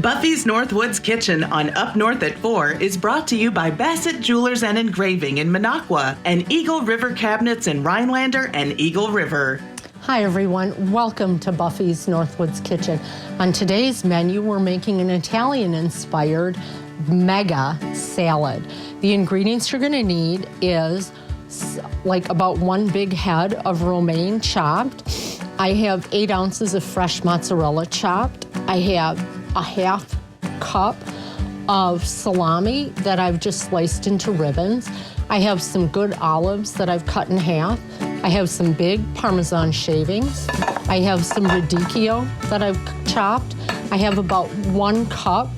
Buffy's Northwoods Kitchen on Up North at 4 is brought to you by Bassett Jewelers and Engraving in Minocqua and Eagle River Cabinets in Rhinelander and Eagle River. Hi everyone, welcome to Buffy's Northwoods Kitchen. On today's menu, we're making an Italian-inspired mega salad. The ingredients you're gonna need is like about one big head of romaine chopped. I have 8 ounces of fresh mozzarella chopped. I have a half cup of salami that I've just sliced into ribbons. I have some good olives that I've cut in half. I have some big parmesan shavings. I have some radicchio that I've chopped. I have about 1 cup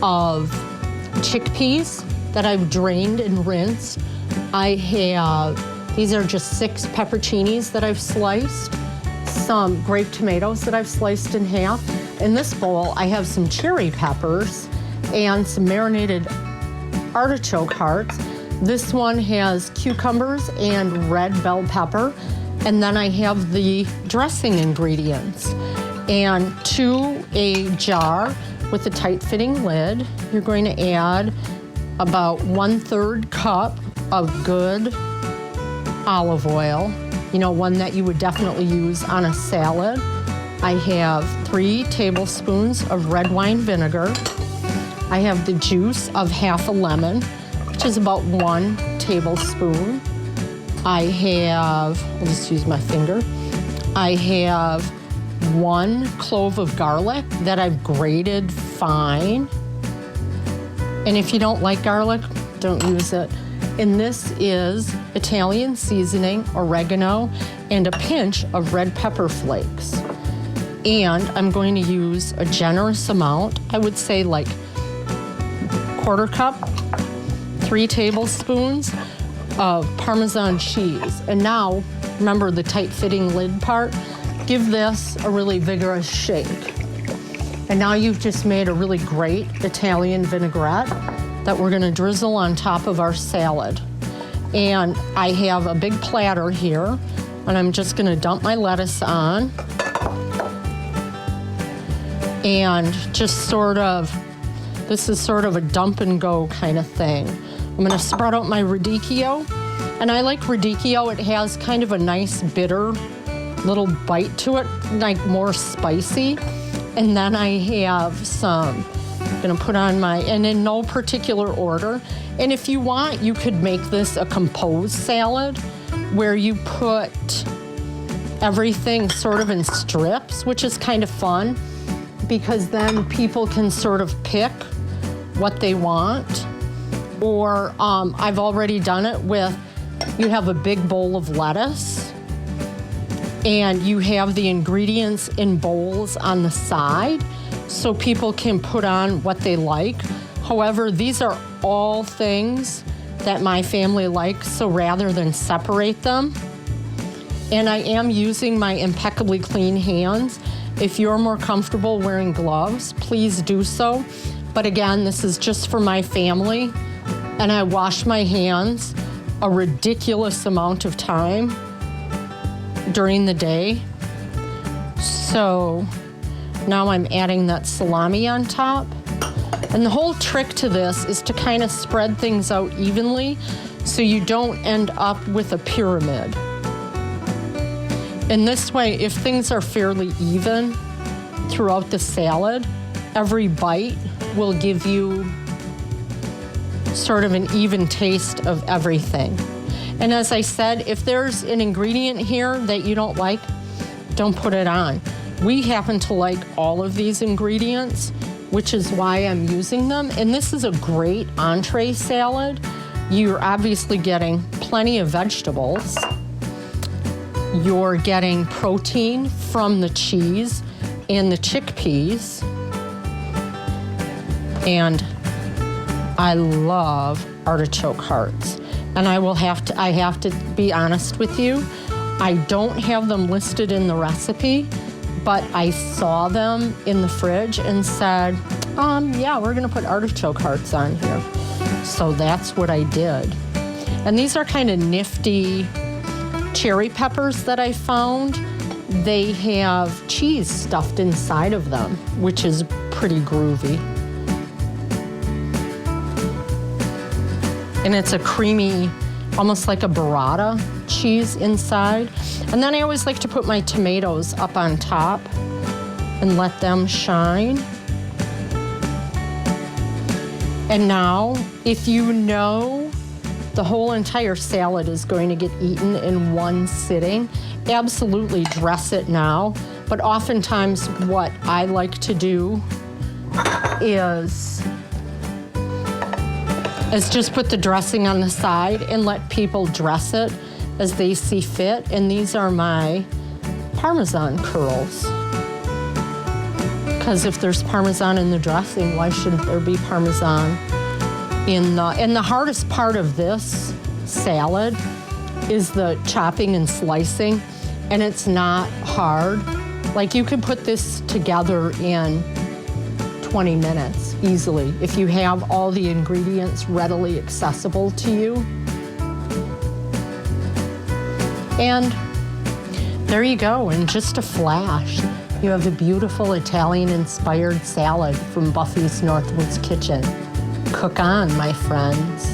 of chickpeas that I've drained and rinsed. I have, these are just 6 pepperoncinis that I've sliced, some grape tomatoes that I've sliced in half. In this bowl, I have some cherry peppers and some marinated artichoke hearts. This one has cucumbers and red bell pepper. And then I have the dressing ingredients. And to a jar with a tight-fitting lid, you're going to add about 1/3 cup of good olive oil, you know, one that you would definitely use on a salad. I have 3 tablespoons of red wine vinegar. I have the juice of half a lemon, which is about 1 tablespoon. I have, I'll just use my finger. I have 1 clove of garlic that I've grated fine. And if you don't like garlic, don't use it. And this is Italian seasoning, oregano, and a pinch of red pepper flakes. And I'm going to use a generous amount, I would say like 1/4 cup, 3 tablespoons of Parmesan cheese. And now, remember the tight-fitting lid part? Give this a really vigorous shake. And now you've just made a really great Italian vinaigrette that we're gonna drizzle on top of our salad. And I have a big platter here, and I'm just gonna dump my lettuce on. And just sort of, this is sort of a dump and go kind of thing. I'm gonna spread out my radicchio. And I like radicchio, it has kind of a nice bitter little bite to it, like more spicy. And then I have some, I'm gonna put on my, and in no particular order. And if you want, you could make this a composed salad where you put everything sort of in strips, which is kind of fun because then people can sort of pick what they want. Or I've already done it with, you have a big bowl of lettuce and you have the ingredients in bowls on the side so people can put on what they like. However, these are all things that my family likes, so rather than separate them, and I am using my impeccably clean hands. If you're more comfortable wearing gloves, please do so. But again, this is just for my family, and I wash my hands a ridiculous amount of time during the day. So now I'm adding that salami on top. And the whole trick to this is to kind of spread things out evenly so you don't end up with a pyramid. In this way, if things are fairly even throughout the salad, every bite will give you sort of an even taste of everything. And as I said, if there's an ingredient here that you don't like, don't put it on. We happen to like all of these ingredients, which is why I'm using them. And this is a great entree salad. You're obviously getting plenty of vegetables. You're getting protein from the cheese and the chickpeas. And I love artichoke hearts. And I have to be honest with you, I don't have them listed in the recipe, but I saw them in the fridge and said, yeah, we're gonna put artichoke hearts on here. So that's what I did. And these are kind of nifty cherry peppers that I found. They have cheese stuffed inside of them, which is pretty groovy. And it's a creamy, almost like a burrata cheese inside. And then I always like to put my tomatoes up on top and let them shine. And now, if you know the whole entire salad is going to get eaten in one sitting, absolutely dress it now. But oftentimes what I like to do is just put the dressing on the side and let people dress it as they see fit. And these are my Parmesan curls. Because if there's Parmesan in the dressing, why shouldn't there be Parmesan in the... And the hardest part of this salad is the chopping and slicing, and it's not hard. Like, you could put this together in 20 minutes easily if you have all the ingredients readily accessible to you. And there you go, in just a flash. You have a beautiful Italian-inspired salad from Buffy's Northwoods Kitchen. Cook on, my friends.